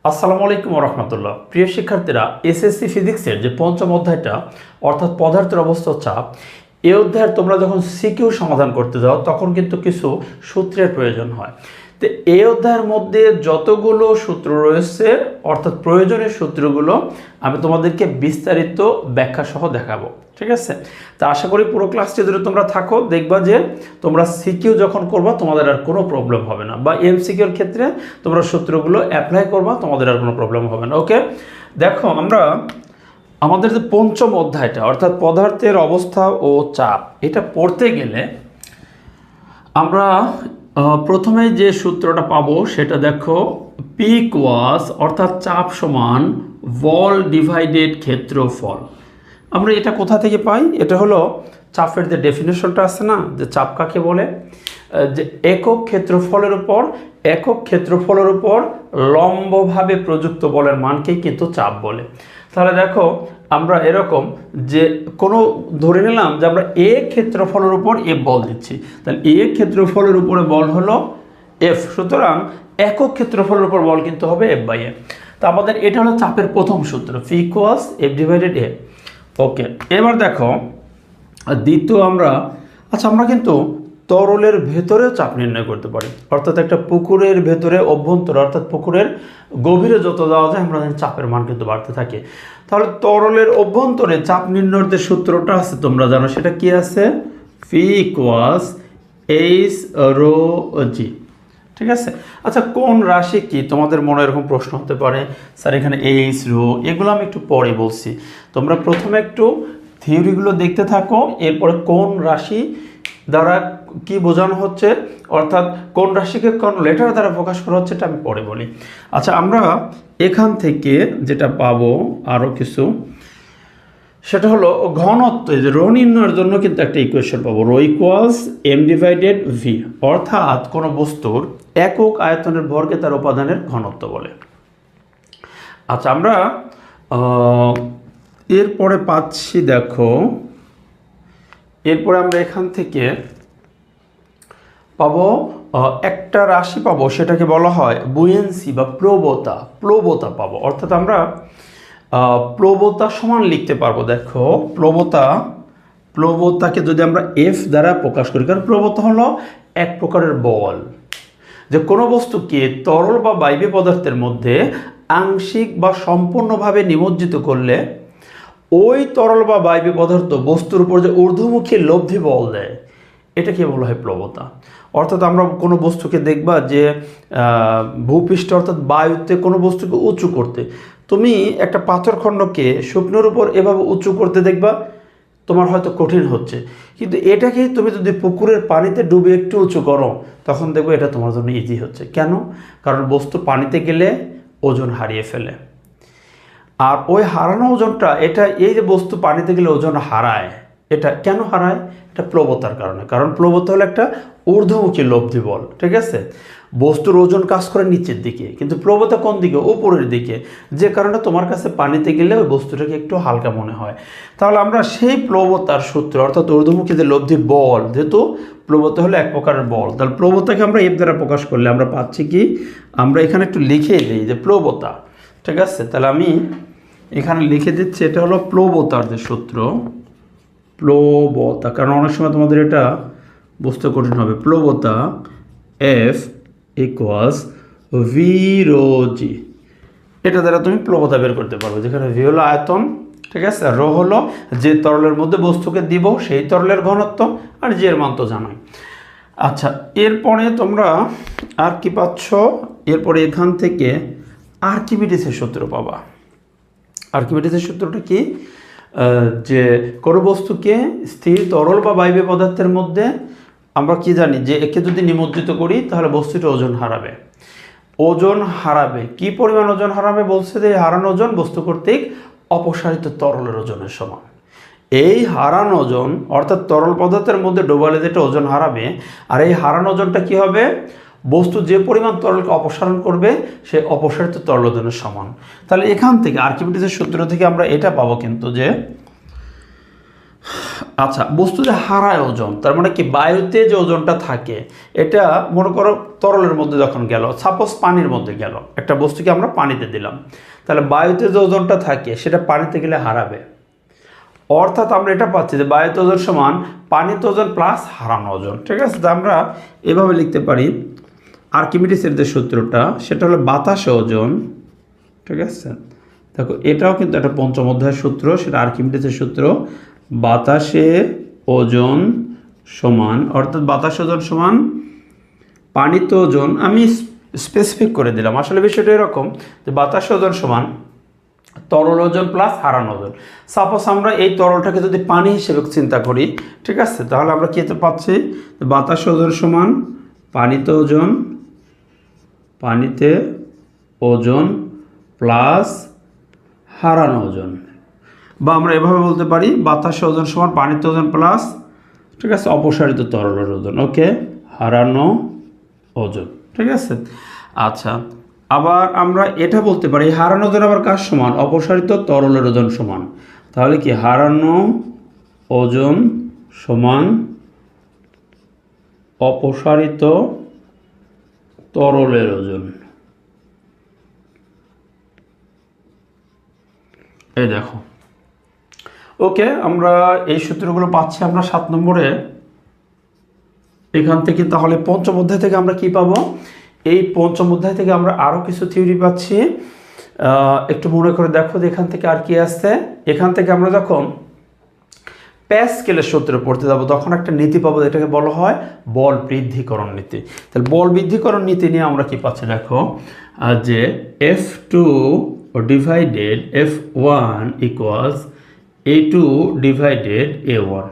আসসালামু আলাইকুম রহমতুল্লাহ। প্রিয় শিক্ষার্থীরা, এসএসসি ফিজিক্সের যে পঞ্চম অধ্যায়টা অর্থাৎ পদার্থের অবস্থা চাপ, এই অধ্যায়ের তোমরা যখন সিকিউ সমাধান করতে যাও তখন কিন্তু কিছু সূত্রের প্রয়োজন হয়। তো এই অধ্যায়ের মধ্যে যতগুলো সূত্র রয়েছে অর্থাৎ প্রয়োজনীয় সূত্রগুলো আমি তোমাদেরকে বিস্তারিত ব্যাখ্যা সহ দেখাবো, ঠিক আছে? তা আশা করি পুরো ক্লাসটি যদি তোমরা থাকো দেখবা যে তোমরা সিকিউ যখন করবা তোমাদের আর কোনো প্রবলেম হবে না, বা এমসিকিউর ক্ষেত্রে তোমরা সূত্রগুলো অ্যাপ্লাই করবা তোমাদের আর কোনো প্রবলেম হবে না। ওকে, দেখো আমরা আমাদের যে পঞ্চম অধ্যায়টা অর্থাৎ পদার্থের অবস্থা ও চাপ, এটা পড়তে গেলে আমরা প্রথমে যে সূত্রটা পাবো সেটা দেখো, পি ইকুয়ালস অর্থাৎ চাপ সমান বল ডিভাইডেড ক্ষেত্রফল। আমরা এটা কোথা থেকে পাই? এটা হলো চাপের যে ডেফিনেশনটা আছে না, যে চাপ কাকে বলে, যে একক ক্ষেত্রফলের উপর লম্বভাবে প্রযুক্ত বলের মানকেই কিন্তু চাপ বলে। তাহলে দেখো আমরা এরকম যে কোনো ধরে নিলাম যে আমরা এ ক্ষেত্রফলের উপর এফ বল দিচ্ছি, তাহলে এ ক্ষেত্রফলের উপরে বল হলো এফ, সুতরাং একক ক্ষেত্রফলের উপর বল কিন্তু হবে এফ বাই এ। তো আমাদের এটা হলো চাপের প্রথম সূত্র, পি ইকুয়ালস এফ ডিভাইডেড এ। ওকে, এবার দেখো দ্বিতীয় আমরা কিন্তু তরলের ভেতরেও চাপ নির্ণয় করতে পারি, অর্থাৎ একটা পুকুরের ভেতরে অভ্যন্তরে অর্থাৎ পুকুরের গভীরে যত যাওয়া যায় আমরা চাপের মান কিন্তু বাড়তে থাকে। তাহলে তরলের অভ্যন্তরে চাপ নির্ণয়ের যে সূত্রটা আছে তোমরা জানো, সেটা কি আছে? পি ইকুয়ালস এইচ রো জি, ঠিক আছে? আচ্ছা, কোন রাশি কি তোমাদের মনে এরকম প্রশ্ন হতে পারে, স্যার এখানে এইচ রো, এগুলো আমি একটু পরে বলছি। তোমরা প্রথমে একটু থিওরিগুলো দেখতে থাকো, এরপরে কোন রাশি দ্বারা কি বোঝানো হচ্ছে অর্থাৎ কোন রাশিকে কোন লেটার দ্বারা প্রকাশ করা হচ্ছে এটা আমি পরে বলি। আচ্ছা, আমরা এখান থেকে যেটা পাবো আরও কিছু, সেটা হলো ঘনত্ব। যে রো নির্ণয়ের জন্য কিন্তু একটা ইকুয়েশন পাবো, rho equals m divided v, অর্থাৎ কোনো বস্তুর একক আয়তনের ভরকে তার উপাদানের ঘনত্ব বলে। আচ্ছা, আমরা এরপরে পাচ্ছি, দেখো এরপরে আমরা এখান থেকে পাবো একটা রাশি পাবো, সেটাকে বলা হয় বুয়েন্সি বা প্লবতা পাবো, অর্থাৎ আমরা প্লবতা সমান লিখতে পারবো। দেখো প্লবতাকে যদি আমরা এফ দ্বারা প্রকাশ করি, কারণ প্লবতা হলো এক প্রকারের বল, যে কোনো বস্তুকে তরল বা বায়বীয় পদার্থের মধ্যে আংশিক বা সম্পূর্ণভাবে নিমজ্জিত করলে ওই তরল বা বায়বীয় পদার্থ বস্তুর উপর যে ঊর্ধ্বমুখী লব্ধি বল দেয়, এটাকে বলা হয় প্লবতা। অর্থাৎ আমরা কোনো বস্তুকে দেখবা যে ভূপৃষ্ঠ অর্থাৎ বায়ুতে কোনো বস্তুকে উঁচু করতে, তুমি একটা পাথরখণ্ডকে শুকনোর উপর এভাবে উঁচু করতে দেখবা তোমার হয়তো কঠিন হচ্ছে, কিন্তু এটাকেই তুমি যদি পুকুরের পানিতে ডুবে একটু উঁচু করো তখন দেখবে এটা তোমার জন্য ইজি হচ্ছে। কেন? কারণ বস্তু পানিতে গেলে ওজন হারিয়ে ফেলে, আর ওই হারানো ওজনটা এই যে বস্তু পানিতে গেলে ওজন হারায়, এটা কেন হারায়? এটা প্লবতার কারণে, কারণ প্লবতা হলো একটা ঊর্ধ্বমুখী লব্ধি বল, ঠিক আছে? বস্তুর ওজন কাজ করে নিচের দিকে, কিন্তু প্লবতা কোন দিকে? উপরের দিকে, যে কারণে তোমার কাছে পানিতে গেলে ওই বস্তুটাকে একটু হালকা মনে হয়। তাহলে আমরা সেই প্লবতার সূত্র অর্থাৎ ঊর্ধ্বমুখী যে লব্ধি বল, যেহেতু প্লবতা হলো এক প্রকারের বল, তাহলে প্লবতাকে আমরা এফ দ্বারা প্রকাশ করলে আমরা পাচ্ছি কি, আমরা এখানে একটু লিখে দিই যে প্লবতা, ঠিক আছে? তাহলে আমি এখানে লিখে দিচ্ছি, এটা হলো প্লবতার যে সূত্র, প্লবতা, কারণ অনেক সময় তোমাদের এটা বুঝতে কঠিন হবে। প্লবতা এফ ইকুয়ালস ভি রো জি, এটা দ্বারা তুমি প্লবতা বের করতে পারবে, যেখানে ভি হলো আয়তন, ঠিক আছে, আর রো হলো যে তরলের মধ্যে বস্তুকে দিব সেই তরলের ঘনত্ব, আর জি এর মান তো জানোই। আচ্ছা, এরপরে তোমরা আর কি পাচ্ছ? এরপরে এখান থেকে আর্কিমিডিসের সূত্র পাবা। আর্কিমিডিসের সূত্রটা কি? যে কোনো বস্তুকে স্থির তরল বা বায়বীয় পদার্থের মধ্যে আমরা কি জানি যে একে যদি নিমজ্জিত করি তাহলে বস্তুটা ওজন হারাবে। কি পরিমাণ ওজন হারাবে? বলছে যে হারানো ওজন বস্তু কর্তৃক অপসারিত তরলের ওজনের সমান। এই হারানো ওজন অর্থাৎ তরল পদার্থের মধ্যে ডোবালে যেটা ওজন হারাবে, আর এই হারানো ওজনটা কি হবে? বস্তু যে পরিমাণ তরলকে অপসারণ করবে সেই অপসারিত তরল ওজনের সমান। তাহলে এখান থেকে আর্কিমিডিসের সূত্র থেকে আমরা এটা পাবো কিন্তু যে আচ্ছা, বস্তু যে হারায় ওজন, তার মানে কি বায়ুতে যে ওজনটা থাকে এটা মনে করো তরলের মধ্যে যখন গেল, সাপোজ পানির মধ্যে গেল, একটা বস্তুকে আমরা পানিতে দিলাম, তাহলে বায়ুতে যে ওজনটা থাকে সেটা পানিতে গেলে হারাবে। অর্থাৎ আমরা এটা পাচ্ছি যে বায়ুতে ওজন সমান পানিতে ওজন প্লাস হারানো ওজন। ঠিক আছে, তো আমরা এভাবে লিখতে পারি আর্কিমিডিসের যে সূত্রটা সেটা হলো বাতাসে ওজন। ঠিক আছে, দেখো এটাও কিন্তু একটা পঞ্চম অধ্যায়ের সূত্র, সেটা আর্কিমিডিসের সূত্র। বাতাসে ওজন সমান, অর্থাৎ বাতাসে ওজন সমান পানিতে ওজন, আমি স্পেসিফিক করে দিলাম। আসলে বিষয়টা এরকম যে বাতাসে ওজন সমান তরল ওজন প্লাস হারানো ওজন। সাপোজ আমরা এই তরলটাকে যদি পানি হিসেবে চিন্তা করি, ঠিক আছে, তাহলে আমরা কী পাচ্ছি, বাতাসে ওজন সমান পানিতে ওজন প্লাস হারানো ওজন, বা আমরা এভাবে বলতে পারি বাতাসে ওজন সমান পানিতে ওজন প্লাস, ঠিক আছে, অপসারিত তরলের ওজন। ওকে, হারানো ওজন। ঠিক আছে, আচ্ছা, আবার আমরা এটা বলতে পারি হারানো ওজন আবার কার সমান, অপসারিত তরলের ওজন সমান। তাহলে কি হারানো ওজন সমান অপসারিত তরলের ওজন। এই দেখো, ওকে, আমরা এই সূত্রগুলো পাচ্ছি আমরা 7 নম্বরে এখান থেকে। তাহলে পঞ্চম অধ্যায় থেকে আমরা কি পাবো, এই পঞ্চম অধ্যায় থেকে আমরা আরও কিছু থিওরি পাচ্ছি। একটু মনে করে দেখো যে এখান থেকে আর কি আসছে। এখান থেকে আমরা যখন প্যাসকেলের সূত্র পড়তে যাবো তখন একটা নীতি পাবো, এটাকে বলা হয় বল বৃদ্ধিকরণ নীতি। তাহলে বল বৃদ্ধিকরণ নীতি নিয়ে আমরা কি পাচ্ছি দেখো, যে F2 divided F1 equals A2 divided A1।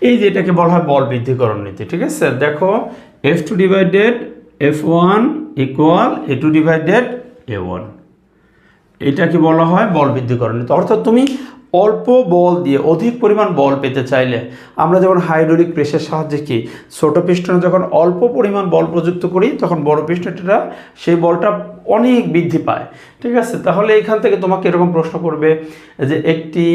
এই যে এটাকে বলা হয় বল বৃদ্ধিকরণ নীতি। ঠিক আছে, দেখো F2 divided F1 equal A2 divided A1, এটাকে বলা হয় বল বৃদ্ধিকরণ নীতি। অর্থাৎ তুমি অল্প বল দিয়ে অধিক পরিমাণ বল পেতে চাইলে, আমরা যেমন হাইড্রোলিক প্রেসের সাহায্যে কি ছোট পিস্টনে যখন অল্প পরিমাণ বল প্রযুক্ত করি তখন বড় পিস্টনটা সেই বলটা অনেক বৃদ্ধি পায়। ঠিক আছে, তাহলে এখান থেকে তোমাকে এরকম প্রশ্ন করবে যে একটি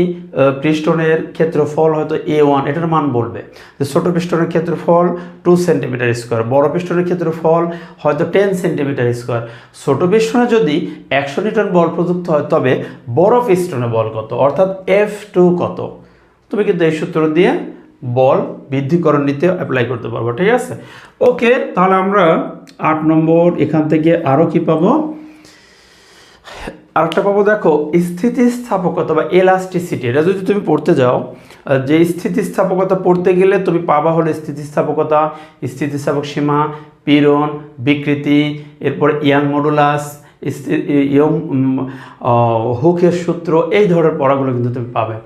পিস্টনের ক্ষেত্রফল হয়তো A1, এটার মান বলবে যে ছোট পিস্টনের ক্ষেত্রফল 2 সেন্টিমিটার স্কোয়ার, বড় পিস্টনের ক্ষেত্রফল হয়তো 10 সেন্টিমিটার স্কোয়ার। ছোট পিস্টনে যদি 100 নিউটন বল প্রযুক্ত হয় তবে বড় পিস্টনে বল কত, অর্থাৎ F2 কত, তুমি কিন্তু এই সূত্র দিয়ে বল বৃদ্ধিকরণ নীতি অ্যাপ্লাই করতে পারবো। ঠিক আছে, ওকে, তাহলে আমরা 8 নম্বর এখান থেকে আরও কি পাবো, আরেকটা পাবো দেখো স্থিতিস্থাপকতা বা এলাস্টিসিটি। এটা যদি তুমি পড়তে যাও, যে স্থিতিস্থাপকতা পড়তে গেলে তুমি পাবা হলো স্থিতিস্থাপকতা, স্থিতিস্থাপক সীমা, পীড়ন, বিকৃতি, এরপর ইয়ং মডুলাস, হুকের সূত্র, এই ধরনের পড়াগুলো কিন্তু তুমি পাবে।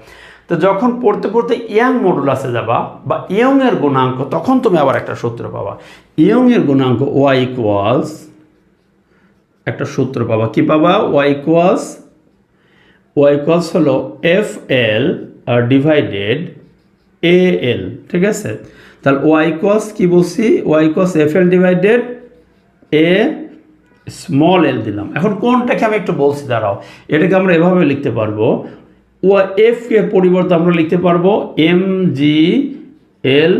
তো যখন পড়তে পড়তে ইয়ং মডুলাসে যাবা বা ইয়ং এর গুণাঙ্ক, তখন তুমি আবার একটা সূত্র পাবা, ইয়ং এর গুণাঙ্ক ওয়াই ইকুয়ালস, একটা সূত্র পাবা, কি পাবা, ওয়াই ইকুয়ালস হলো F L divided A L. ঠিক আছে, তাহলে ওয়াই ইকুয়ালস কি বলছি, Y equals F L divided A small L দিলাম। এখন কোনটাকে আমি একটু বলছি, দাঁড়াও, এটাকে আমরা এভাবে লিখতে পারবো, এফ এর পরিবর্তে আমরা লিখতে পারবো M G L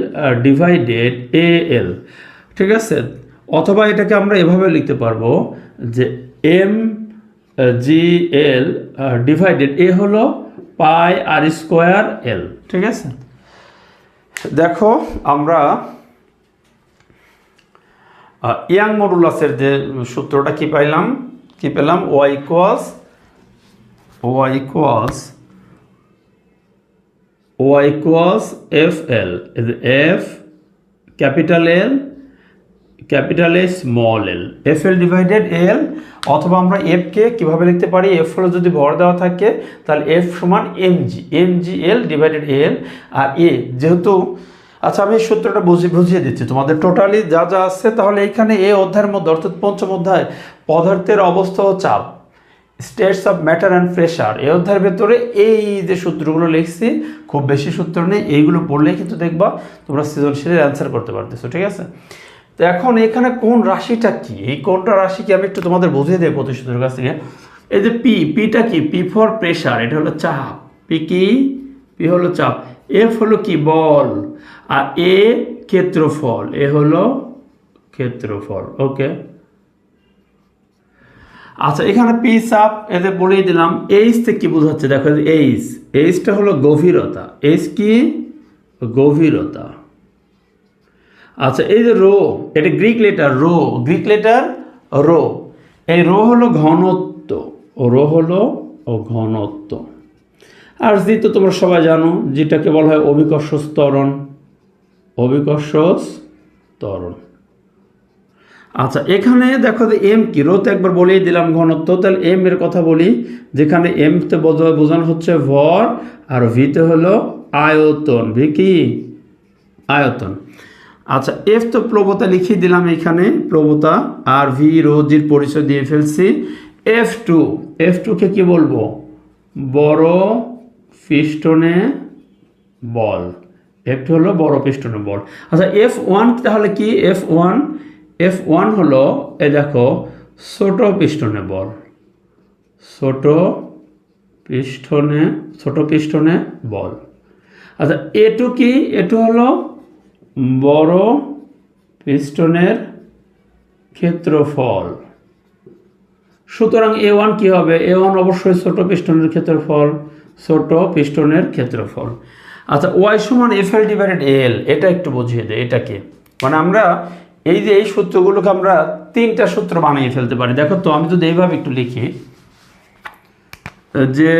divided A L. ঠিক আছে, অথবা এটাকে আমরা এভাবে লিখতে পারবো যে এম জি এল ডিভাইডেড এ হলো পাই আর স্কোয়ার এল। ঠিক আছে, দেখো আমরা ইয়াং মডুলাসের যে সূত্রটা কি পেলাম, Y equals F L, F capital L capital A small L, F L divided L. অথবা আমরা এফকে কীভাবে লিখতে পারি, এফ হলো যদি ভর দেওয়া থাকে তাহলে এফ সমান এমজি এল ডিভাইডেড এল। আর এ যেহেতু, আচ্ছা আমি এই সূত্রটা বুঝিয়ে দিচ্ছি তোমাদের টোটালি যা যা আছে। তাহলে এইখানে এই অধ্যায়ের মধ্যে, অর্থাৎ পঞ্চম অধ্যায় পদার্থের অবস্থা ও চাপ, states of matter and pressure, এই অধ্যায়ের ভেতরে এই যে সূত্রগুলো লিখছি, খুব বেশি সূত্র নেই, এইগুলো পড়লেই কিন্তু দেখবা তোমরা সৃজনশীলের অ্যান্সার করতে পারতেছো। ঠিক আছে, তো এখন এখানে কোন রাশিটা কি, এই কোনটা রাশি কি আমি একটু তোমাদের বুঝিয়ে দেবো প্রতি সূত্রের কাছ থেকে। এই যে পিটা কি, পি ফর প্রেশার, এটা হলো চাপ, পি কি, পি হলো চাপ। এফ হলো কি বল, আর এ ক্ষেত্রফল, এ হলো ক্ষেত্রফল। ওকে, আচ্ছা এখানে পি চাপ এতে বলেই দিলাম। এইচ থেকে কি বোঝাচ্ছে দেখো, এইচ, এইচটা হলো গভীরতা, এইচ কি গভীরতা। আচ্ছা এই যে রো, এটা Greek letter rho, Greek letter rho, এই রো হলো ঘনত্ব, রো হলো ঘনত্ব। আর জি তো তোমরা সবাই জানো, যেটাকে বলা হয় অভিকর্ষ ত্বরণ, অভিকর্ষ ত্বরণ। আচ্ছা এখানে দেখো যে এম কি, রোতে একবার বলেই দিলাম ঘনত্ব, তাহলে এম এর কথা বলি, যেখানে এম তে বোঝানো হচ্ছে ভর, আর ভিতে হলো আয়তন, ভি কি আয়তন। আচ্ছা এফ তো প্রবতা লিখিয়ে দিলাম এখানে, প্রবতা, আর ভি রোজির পরিচয় দিয়ে ফেলছি। এফ টু, এফ টুকে কি বলবো, বড় পিস্টনে বল, এফ টু হলো বড় পিস্টনে বল। আচ্ছা এফ ওয়ান তাহলে কি, এফ ওয়ান, এফ ওয়ান হলো এ দেখো ছোট পিস্টনে বল, ছোট পিস্টনে বল। আচ্ছা এ টু কি, এ টু হলো বড় পিস্টনের ক্ষেত্রফল। সুতরাং এ ওয়ান কী হবে, এ ওয়ান অবশ্যই ছোট পিস্টনের ক্ষেত্রফল, ছোট পিস্টনের ক্ষেত্রফল। আচ্ছা ওয়াই সমান এফ এল ডিভাইডেড এল, এটা একটু বুঝিয়ে দেয়, এটাকে মানে আমরা এই যে এই সূত্রগুলোকে আমরা তিনটা সূত্র বানিয়ে ফেলতে পারি। দেখো তো আমি যদি এইভাবে একটু লিখি যে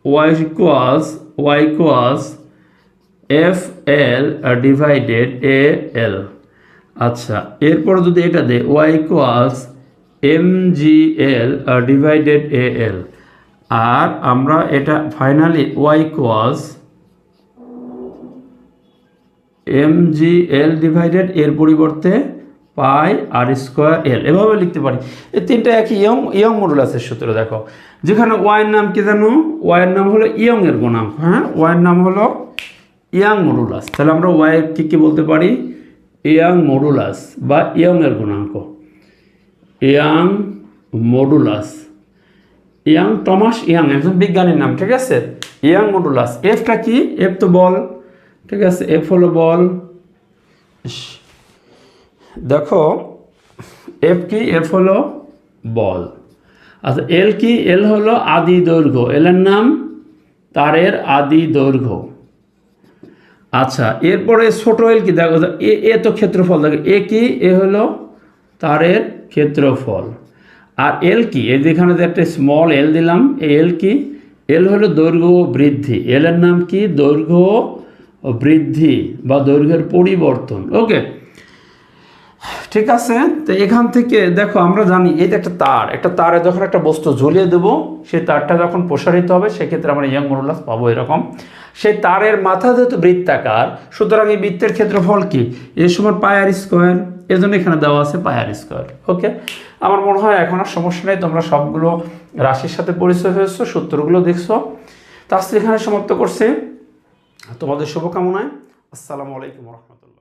y equals F L divided A L. আচ্ছা এরপর যদি এটা দেয় y equals M G L divided A L, আর আমরা এটা finally y equals M G L divided এর পরিবর্তে পাই আর স্কোয়ার এল, এভাবে লিখতে পারি। এই তিনটা একই ইয়ং মডুলাসের সূত্র। দেখো যেখানে ওয়াইয়ের নাম কি জানো, ওয়াইয়ের নাম হলো ইয়ং এর গুণাঙ্ক, হ্যাঁ ওয়াইয়ের নাম হলো ইয়াং মডুলাস। তাহলে আমরা ওয়াইয়ের কি বলতে পারি, ইয়াং মডুলাস বা ইয়ং এর গুণাঙ্ক, young modulus. Young Thomas young একজন বিজ্ঞানীর নাম, ঠিক আছে। ইয়াং মডুলাস, এফটা কি, এফ তো বল, ঠিক আছে, এফ হলো বল। দেখো এফ কি, এফ হলো বল। আচ্ছা এল কি, এল হলো আদি দৈর্ঘ্য, এল এর নাম তারের আদি দৈর্ঘ্য। আচ্ছা এরপরে ছোট এল কি, দেখো এ তো ক্ষেত্রফল, দেখো এ কি, এ হলো তারের ক্ষেত্রফল। আর এল কি, এই যেখানে যে একটা স্মল এল দিলাম, এই এল কি, এল হলো দৈর্ঘ্য বৃদ্ধি, এল এর নাম কি দৈর্ঘ্য বৃদ্ধি বা দৈর্ঘ্যের পরিবর্তন। ওকে ঠিক আছে। তো এখান থেকে দেখো আমরা জানি এই যে একটা তারে যখন একটা বস্তু ঝুলিয়ে দেবো, সেই তারটা যখন প্রসারিত হবে সেক্ষেত্রে আমরা ইয়াং মডুলাস পাবো এরকম। সেই তারের মাথা যেহেতু বৃত্তাকার, সুতরাং এই বৃত্তের ক্ষেত্রফল কি, এর সমান পাই আর স্কোয়ার, এর জন্য এখানে দেওয়া আছে পাই আর স্কোয়ার। ওকে আমার মনে হয় এখন আর সমস্যা নেই, তোমরা সবগুলো রাশির সাথে পরিচয় হয়েছো, সূত্রগুলো দেখছো। তো আজকে এখানে সমাপ্ত করছি, তোমাদের শুভকামনায়। আসসালামু আলাইকুম রহমতুল্লাহ।